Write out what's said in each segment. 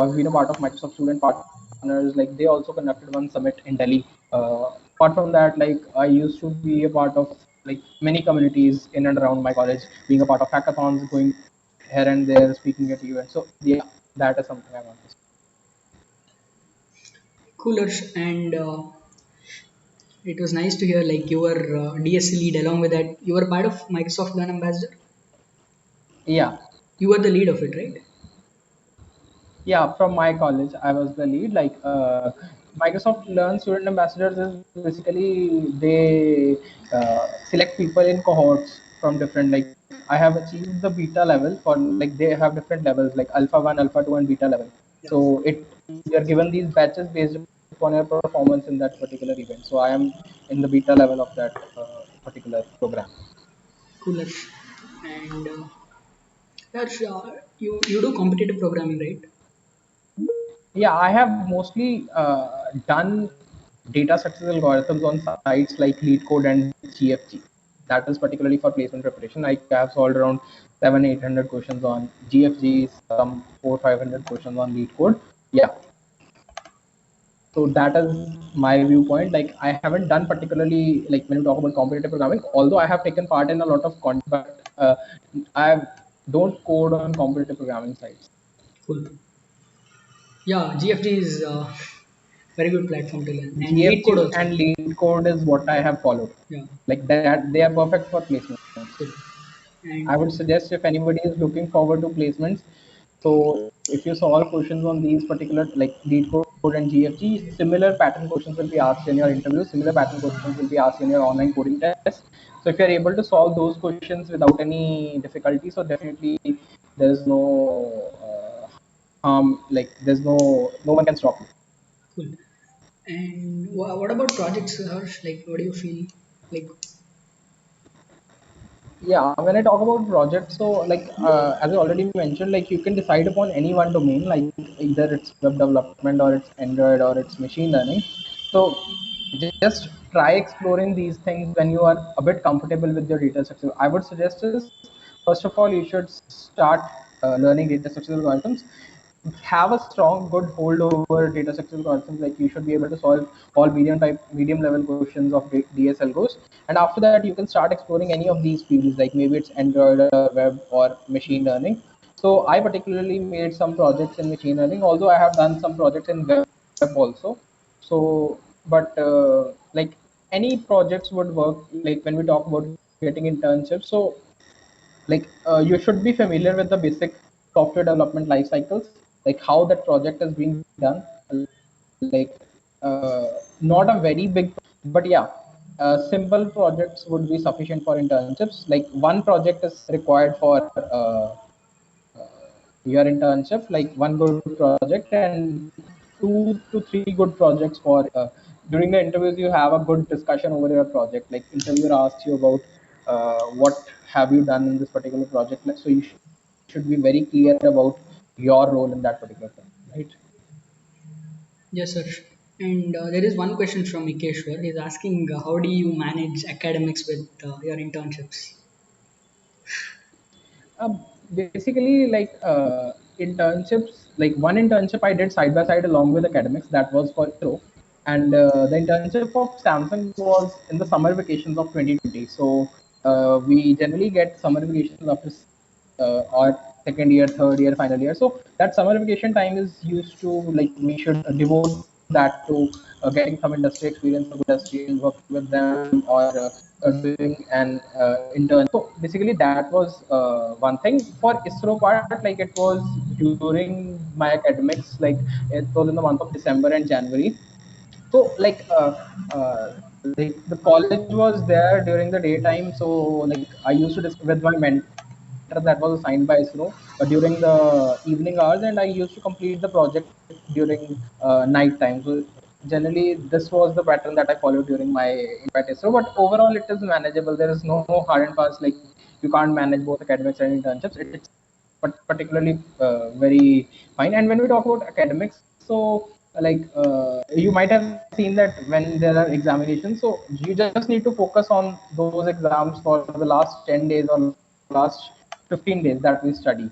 I've been a part of Microsoft Student Partners. Like they also conducted one summit in Delhi. Apart from that, like I used to be a part of like many communities in and around my college, being a part of hackathons, going here and there, speaking at events. So yeah, that is something I want to say. Coolers, and it was nice to hear like you were DSC lead. Along with that, you were part of Microsoft Learn Ambassador. Yeah, You were the lead of it, right? yeah. From my college, I was the lead. Like Microsoft Learn Student Ambassadors is basically they select people in cohorts from different like I have achieved the beta level for like they have different levels like alpha 1, alpha 2 and beta level. Yeah. So it you are given these batches based upon your performance in that particular event. So I am in the beta level of that particular program. Coolers, and Harsh, you do competitive programming, right? Yeah, I have mostly done data structural algorithms on sites like LeetCode and GFG. That is particularly for placement preparation. I have solved around 700-800 questions on GFG, some 400-500 questions on LeetCode. Yeah, so that is my viewpoint. Like I haven't done particularly like when you talk about competitive programming, although I have taken part in a lot of content, but I don't code on competitive programming sites. Cool. Yeah, GFG is very good platform to learn, and lead code GFG also. and lead code is what I have followed. Yeah, Like that, they are perfect for placements. cool. I And would suggest if anybody is looking forward to placements, so if you solve questions on these particular like lead code and GFG, similar pattern questions will be asked in your interview. Similar pattern questions will be asked in your online coding test. So if you are able to solve those questions without any difficulty, so definitely there's no like there's no one can stop you. cool. And what about projects, Harsh? Like, what do you feel? Like, Yeah, when I talk about projects, so like as I already mentioned, like you can decide upon any one domain, like either it's web development or it's Android or it's machine learning. So just try exploring these things when you are a bit comfortable with your data structure. I would suggest is first of all you should start learning data structural algorithms, have a strong good hold over data structural algorithms. Like you should be able to solve all medium level questions of DSL goes, and after that you can start exploring any of these fields, like maybe it's Android or web or machine learning. So I particularly made some projects in machine learning, although I have done some projects in web also. So but like any projects would work, like when we talk about getting internships. So like you should be familiar with the basic software development life cycles, like how that project is being done. Like not a very big, but yeah, simple projects would be sufficient for internships. Like one project is required for your internship, like one good project and 2 to 3 good projects for during the interviews you have a good discussion over your project. Like interviewer asks you about what have you done in this particular project. Like, so you should be very clear about your role in that particular thing, right? yes, Harsh. And there is one question from Ikeshwar. He's asking, how do you manage academics with your internships? Um, Basically, like internships, like one internship I did side by side along with academics. That was for ISRO, and the internship of Samsung was in the summer vacations of 2020. So we generally get summer vacations after our second year, third year, final year. So that summer vacation time is used to like we should devote that to getting some industry experience of industry and working with them or doing an intern. So basically, that was one thing. For ISRO part, like it was during my academics, like it was in the month of December and January. So like the college was there during the daytime. So like I used to discuss with my mentor that was assigned by ISRO during the evening hours, and I used to complete the project during night time. So generally, this was the pattern that I followed during my at ISRO. But overall, it is manageable. There is no hard and fast like you can't manage both academics and internships. It's particularly very fine. And when we talk about academics, so like you might have seen that when there are examinations, so you just need to focus on those exams for the last 10 days or last 15 days that we study,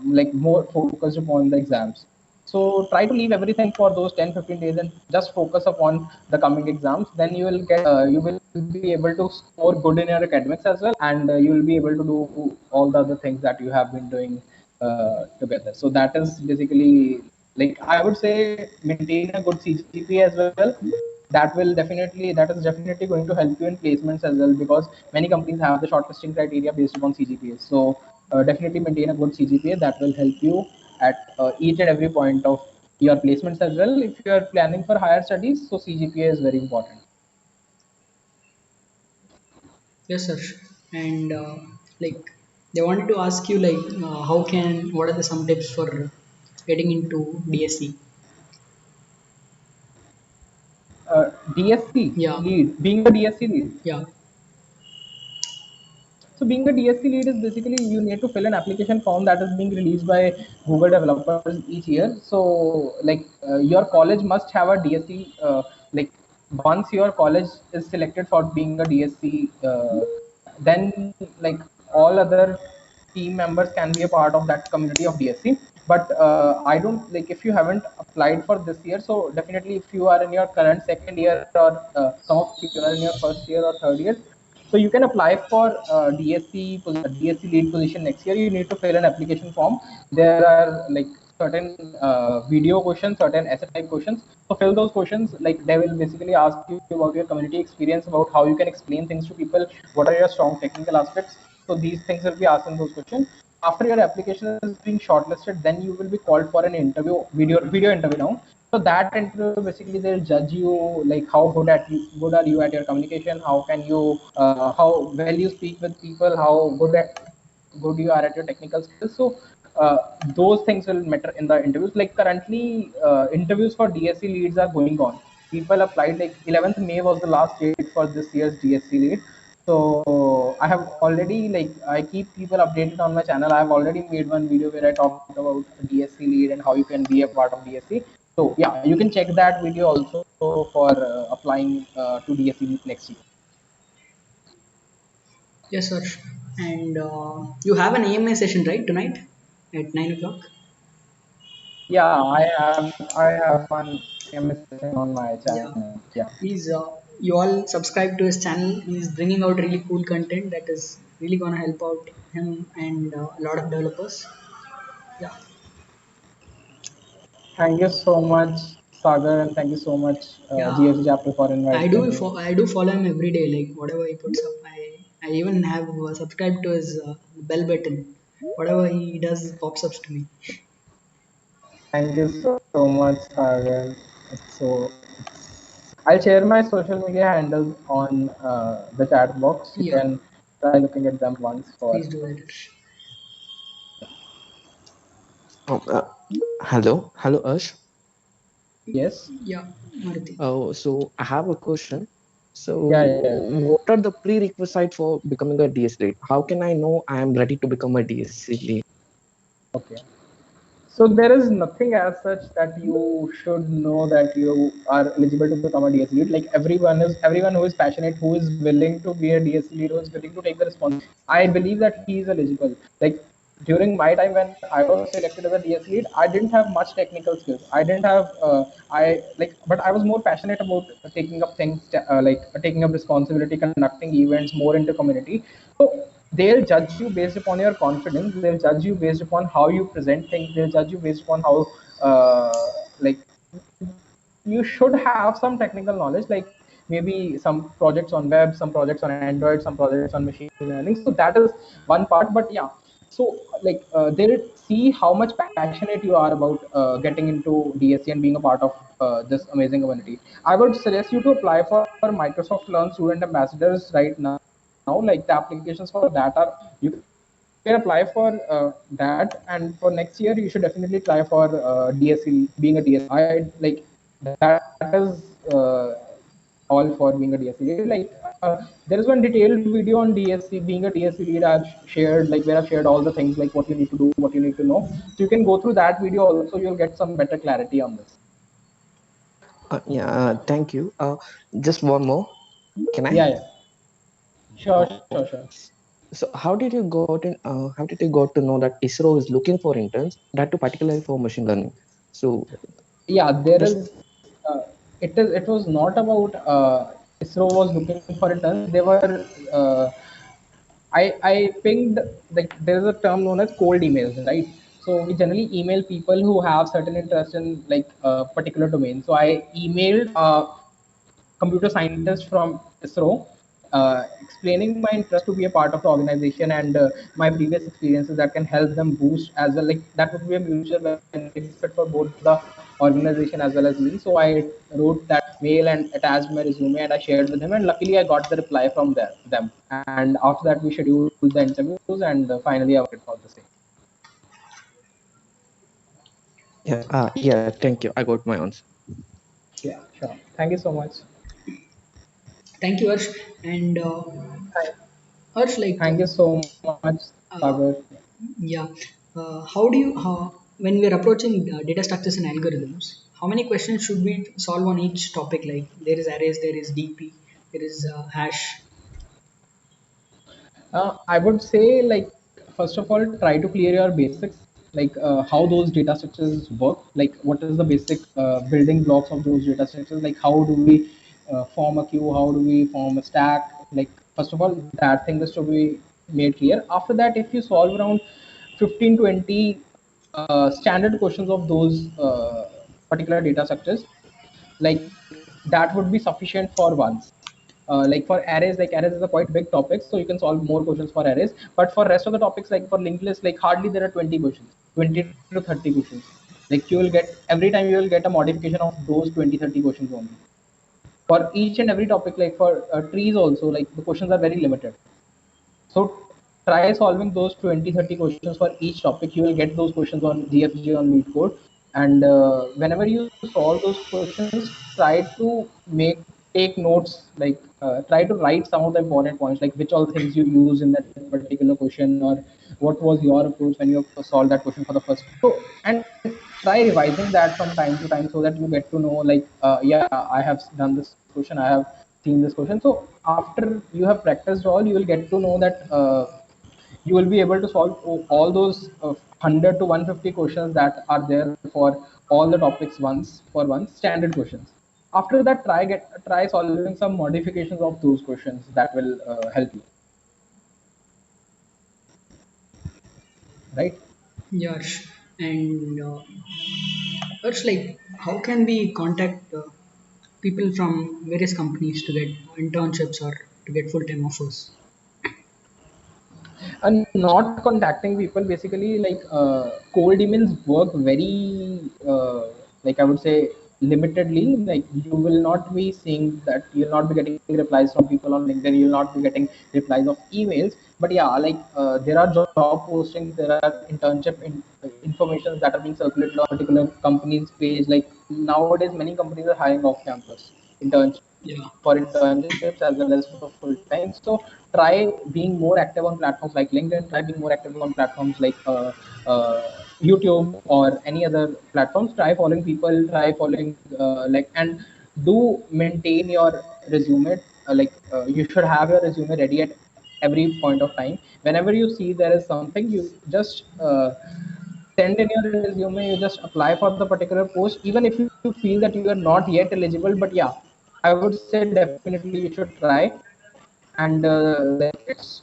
like more focused upon the exams. So try to leave everything for those 10-15 days and just focus upon the coming exams. Then you will be able to score good in your academics as well, and you will be able to do all the other things that you have been doing together. So that is basically, like, I would say, maintain a good CGPA as well. That is definitely going to help you in placements as well, because many companies have the shortlisting criteria based upon CGPA. So definitely maintain a good CGPA. That will help you at each and every point of your placements as well. If you are planning for higher studies, so CGPA is very important. Yes, sir. And like they wanted to ask you like what are the some tips for getting into DSC? DSC Yeah, lead, being a DSC lead. yeah. So being a DSC lead is basically you need to fill an application form that is being released by Google developers each year. So like your college must have a DSC. Like once your college is selected for being a DSC, then like all other team members can be a part of that community of DSC. But I don't, like, if you haven't applied for this year, so definitely if you are in your current second year, or some of you are in your first year or third year, so you can apply for DSC lead position next year. You need to fill an application form. There are like certain video questions, certain essay type questions. So fill those questions. Like they will basically ask you about your community experience, about how you can explain things to people, what are your strong technical aspects. So these things will be asked in those questions. After your application is being shortlisted, then you will be called for an interview, video interview now. So that interview, basically they'll judge you, like how good are you at your communication, how can you how well you speak with people, how good you are at your technical skills. So those things will matter in the interviews. Like currently, interviews for DSC leads are going on. People applied, like 11th May was the last date for this year's DSC lead. So I have already, like, I keep people updated on my channel. I have already made one video where I talked about DSC lead and how you can be a part of DSC. So yeah, you can check that video also for applying to DSC next year. Yes, sir. And you have an AMA session right tonight at 9 o'clock. Yeah, I have one MS session on my Yeah. channel. Yeah. Please, you all subscribe to his channel. He's bringing out really cool content that is really gonna help out him and a lot of developers. Yeah. Thank you so much, Sagar, and thank you so much, Yeah. GFC chapter, for inviting me. I do follow him every day. Like whatever he puts up, I even have subscribed to his bell button. Whatever he does pops up to me. Thank you so much, Sagar. So I'll share my social media handles on the chat box. You Yeah. can try looking at them once for. Please do that. Oh, hello, Ash. Yes. Yeah, Maruti. So I have a question. So, Yeah, yeah, yeah. what are the prerequisites for becoming a DS lead? How can I know I am ready to become a DSC lead? Okay. So there is nothing as such that you should know that you are eligible to become a DSC lead. Like everyone who is passionate, who is willing to be a DSC lead, who is willing to take the responsibility. I believe that he is eligible. Like during my time when I was selected as a DSC lead, I didn't have much technical skills. I didn't have but I was more passionate about taking up things, like taking up responsibility, conducting events, more into community. So they'll judge you based upon your confidence. They'll judge you based upon how you present things. They'll judge you based upon how like you should have some technical knowledge, like maybe some projects on web, some projects on Android, some projects on machine learning. So that is one part. But yeah, so like they'll see how much passionate you are about getting into DSC and being a part of this amazing community. I would suggest you to apply for Microsoft Learn Student Ambassadors right now. Like the applications for that are, you can apply for that, and for next year you should definitely try for DSC, being a DSC. I like that is all for being a DSC lead. Like there is one detailed video on DSC, being a DSC lead, I've shared, like where I've shared all the things, like what you need to do, what you need to know. So you can go through that video also. You'll get some better clarity on this. Yeah, thank you. Just one more. Can I? Yeah, yeah. Sure, Oh, sure, sure. so how did you got to know that ISRO is looking for interns, that too particularly for machine learning? So Yeah, there just is. Uh, it was not about ISRO was looking for interns. They were. I pinged, like there is a term known as cold emails, right? So we generally email people who have certain interest in like a particular domain. So I emailed computer scientist from ISRO, explaining my interest to be a part of the organization and my previous experiences that can help them boost as well. Like that would be a mutual benefit for both the organization as well as me. So I wrote that mail and attached my resume and I shared with him. And luckily, I got the reply from them. And after that, we scheduled the interviews and finally I was selected for the same. yeah, thank you. I got my answer. Yeah, sure. Thank you so much. Thank you, Harsh. And Thank Harsh, like, thank you so much, uh, Sagar. yeah, how do you, when we are approaching data structures and algorithms, how many questions should we solve on each topic? Like, there is arrays, there is DP, there is hash. I would say, like, first of all, try to clear your basics, like how those data structures work, like what is the basic building blocks of those data structures, like how do we form a queue, how do we form a stack, like first of all, that thing is to be made clear. After that, if you solve around 15 20 standard questions of those particular data structures, like that would be sufficient for once. Like for arrays, like arrays is a quite big topic, so you can solve more questions for arrays. But for rest of the topics, like for linked list, like hardly there are 20 questions, 20 to 30 questions. Like you will get every time you will get a modification of those 20 30 questions only. For each and every topic, like for trees also, like the questions are very limited. So try solving those 20 30 questions for each topic. You will get those questions on GFG on LeetCode. And whenever you solve those questions, try to make take notes, like try to write some of the important points, like which all things you use in that particular question, or what was your approach when you solved that question for the first. So and try revising that from time to time so that you get to know, like yeah, I have done this question, I have seen this question. So after you have practiced all, you will get to know that you will be able to solve all those 100 to 150 questions that are there for all the topics once standard questions. After that, try solving some modifications of those questions that will help you, right? Yash. And Harsh, like, how can we contact people from various companies to get internships or to get full-time offers? And not contacting people, basically, like cold emails work very like I would say limitedly. Like you will not be seeing that, you'll not be getting replies from people on LinkedIn, you'll not be getting replies of emails. But yeah, like there are job postings, there are information that are being circulated on particular company's page. Like nowadays many companies are hiring off campus interns Yeah. for internships as well as for full time. So try being more active on platforms like LinkedIn. Try being more active on platforms like YouTube or any other platforms. Try following people. Try following like, and do maintain your resume. You should have your resume ready at every point of time. Whenever you see there is something, you just send in your resume. You just apply for the particular post, even if you feel that you are not yet eligible. But yeah, I would say definitely you should try. And like it's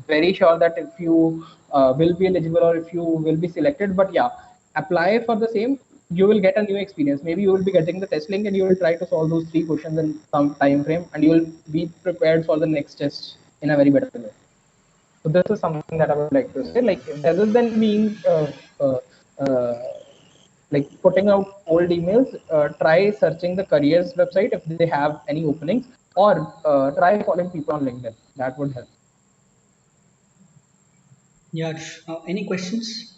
very sure that if you will be eligible or if you will be selected. But yeah, apply for the same. You will get a new experience. Maybe you will be getting the test link and you will try to solve those three questions in some time frame, and you will be prepared for the next test in a very better way. So this is something that I would like to say. Like rather than being like putting out old emails, try searching the careers website if they have any openings, or try following people on LinkedIn. That would help. Yash, any questions?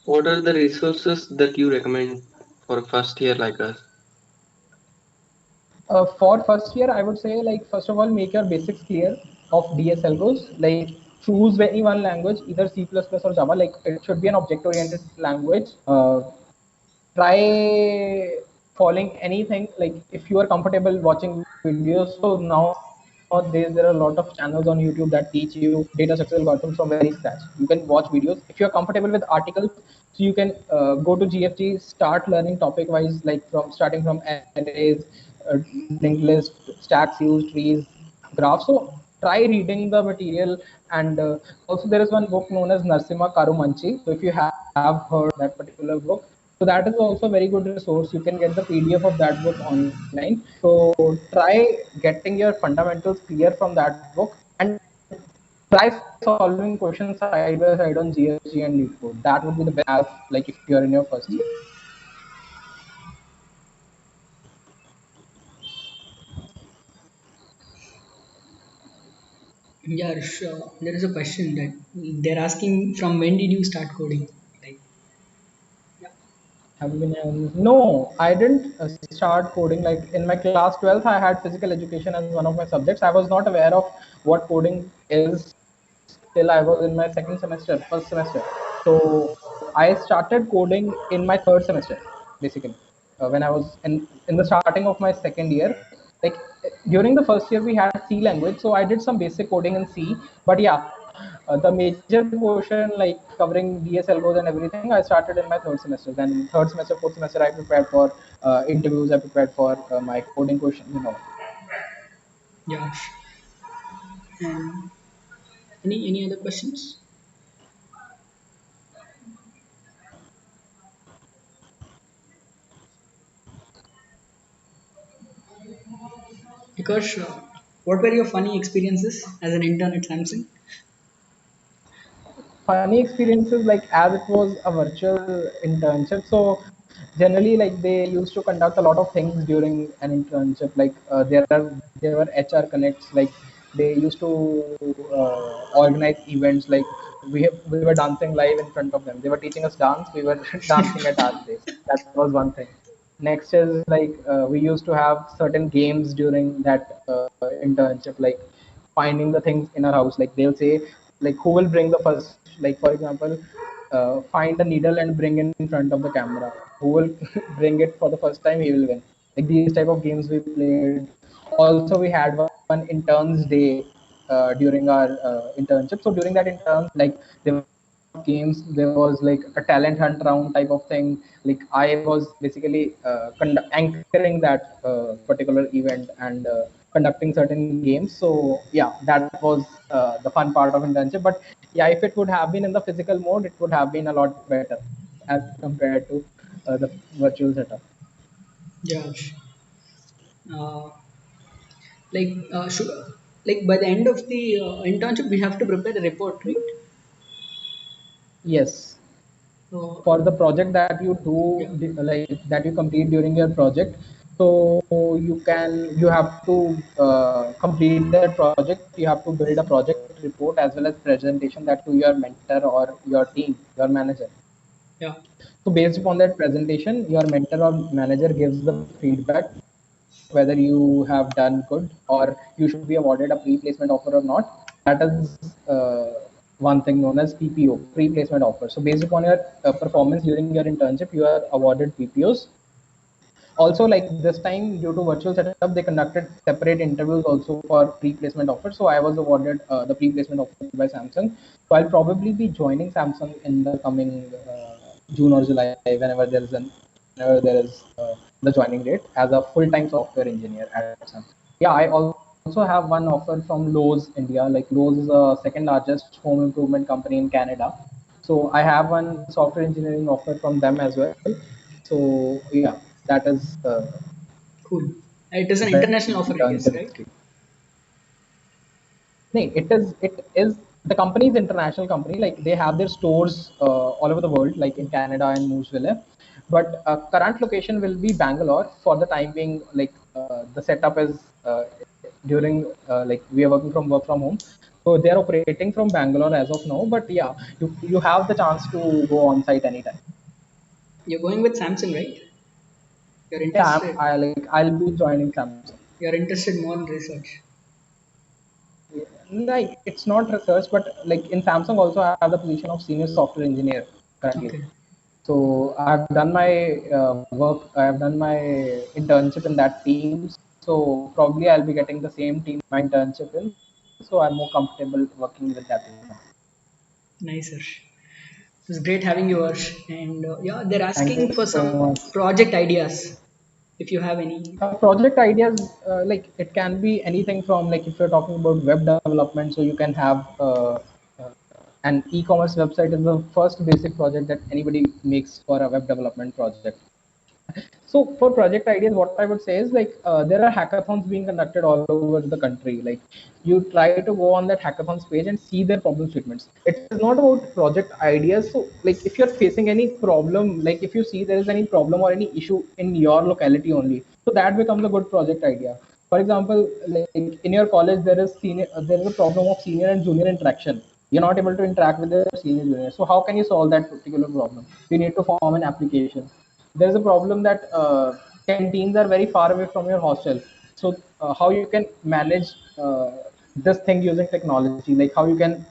What are the resources that you recommend for a first year like us? For first year, I would say, like first of all, make your basics clear of DSL goes. Like choose any one language, either C++ or Java. Like it should be an object-oriented language. Try following anything. Like if you are comfortable watching videos, so now nowadays there are a lot of channels on YouTube that teach you data structural algorithms from very scratch. You can watch videos if you're comfortable with articles. So you can go to GFG, start learning topic wise, like from starting from arrays, linked list, stacks used, trees, graphs. So try reading the material. And also there is one book known as Narsimha Karumanchi. So if you have heard that particular book, so that is also a very good resource. You can get the PDF of that book online. So try getting your fundamentals clear from that book and try solving questions side by side on GFG and LeetCode. That would be the best as like if you're in your first year. Yeah, sure. There is a question that they're asking from when did you start coding? Like, yeah. Have you been? No, I didn't start coding. Like in my class 12th, I had physical education as one of my subjects. I was not aware of what coding is till I was in my second semester, first semester. So I started coding in my third semester, basically, when I was in the starting of my second year. Like during the first year, we had C language, so I did some basic coding in C. But yeah, the major portion, like covering DS algos and everything, I started in my third semester. Then third semester, fourth semester, I prepared for interviews. I prepared for my coding questions and all. Yeah. And any other questions? Because what were your funny experiences as an intern at Samsung? Funny experiences, like as it was a virtual internship, so generally like they used to conduct a lot of things during an internship. Like there were HR connects, like they used to organize events. Like we were dancing live in front of them. They were teaching us dance, we were dancing at our place. That was one thing. Next is like we used to have certain games during that internship, like finding the things in our house. Like they'll say, like who will bring the first, like for example, find a needle and bring it in front of the camera. Who will bring it for the first time, he will win. Like these type of games we played. Also we had one interns day during our internship. So during that intern, like there were a lot of games. There was like a talent hunt round type of thing. Like I was basically anchoring that particular event and conducting certain games. So yeah, that was the fun part of internship. But yeah, if it would have been in the physical mode, it would have been a lot better as compared to the virtual setup. Yeah. Uh, like should, like by the end of the internship we have to prepare a report, right? Yes, So for the project that you do, yeah. like that you complete during your project. So you have to complete that project. You have to build a project report as well as presentation that to your mentor or your team, your manager. Yeah. So based upon that presentation, your mentor or manager gives the feedback whether you have done good or you should be awarded a pre-placement offer or not. That is one thing known as PPO, pre-placement offer. So based upon your performance during your internship, you are awarded PPOs. Also, like this time, due to virtual setup, they conducted separate interviews also for pre-placement offers. So I was awarded the pre-placement offer by Samsung. So I'll probably be joining Samsung in the coming June or July, whenever there is the joining date as a full-time software engineer at Samsung. Yeah, I also have one offer from Lowe's India. Like Lowe's is the second largest home improvement company in Canada. So I have one software engineering offer from them as well. So yeah, that is Cool. It is an the international offer, I internship guess, right? history. No, it is the company is international company. Like they have their stores all over the world, like in Canada and Mooseville. But current location will be Bangalore for the time being. Like the setup is during like we are working from work from home. So they are operating from Bangalore as of now. But yeah, you have the chance to go on site anytime. You're going with Samsung, right? You're Yeah, interested. I'll be joining Samsung. You're interested more in research. Like it's not research, but like in Samsung also I have the position of senior software engineer currently. Okay. So I've done my work. I have done my internship in that team. So So probably I'll be getting the same team my internship in. So I'm more comfortable working with that team now. Nice, Harsh. It was great having you, Harsh. And yeah, they're Thank you asking for so some much. project ideas. If you have any. Project ideas, like it can be anything from, like if you're talking about web development, so you can have uh, an e-commerce website is the first basic project that anybody makes for a web development project. So for project ideas, what I would say is like there are hackathons being conducted all over the country. Like you try to go on that hackathons page and see their problem statements. It is not about project ideas. So like if you're facing any problem, like if you see there is any problem or any issue in your locality only, so that becomes a good project idea. For example, like in your college there is a problem of senior and junior interaction. You're not able to interact with the senior junior. So how can you solve that particular problem? You need to form an application. There's a problem that canteens are very far away from your hostel. So how you can manage this thing using technology, like how you can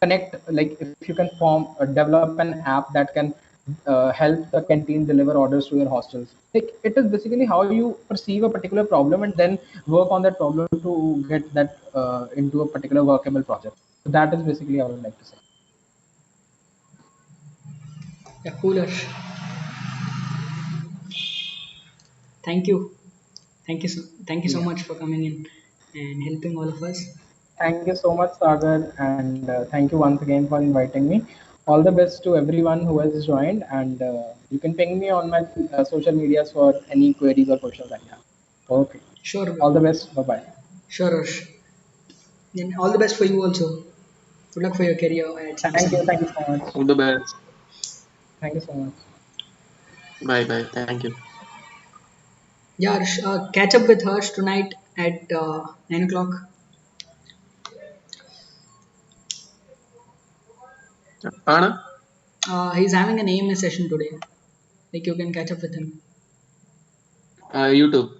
connect, like if you can develop an app that can help the canteen deliver orders to your hostels. Like it is basically how you perceive a particular problem and then work on that problem to get that into a particular workable project. So that is basically how I would like to say. Yeah, cool, Harsh. Thank you. Thank you so Yeah. much for coming in and helping all of us. Thank you so much, Sagar, and thank you once again for inviting me. All the best to everyone who has joined, and you can ping me on my social medias for any queries or questions that you have. Okay. Sure, All bro. the best. Bye bye. Sure, Harsh. Then all the best for you also. Good luck for your career at Thank you. Samsung. Thank you so much. All the best. Thank you so much. Bye bye. Thank you. Yeah, Harsh, catch up with Harsh tonight at 9 o'clock. Anna, He's having an AMA session today. Like you can catch up with him. YouTube.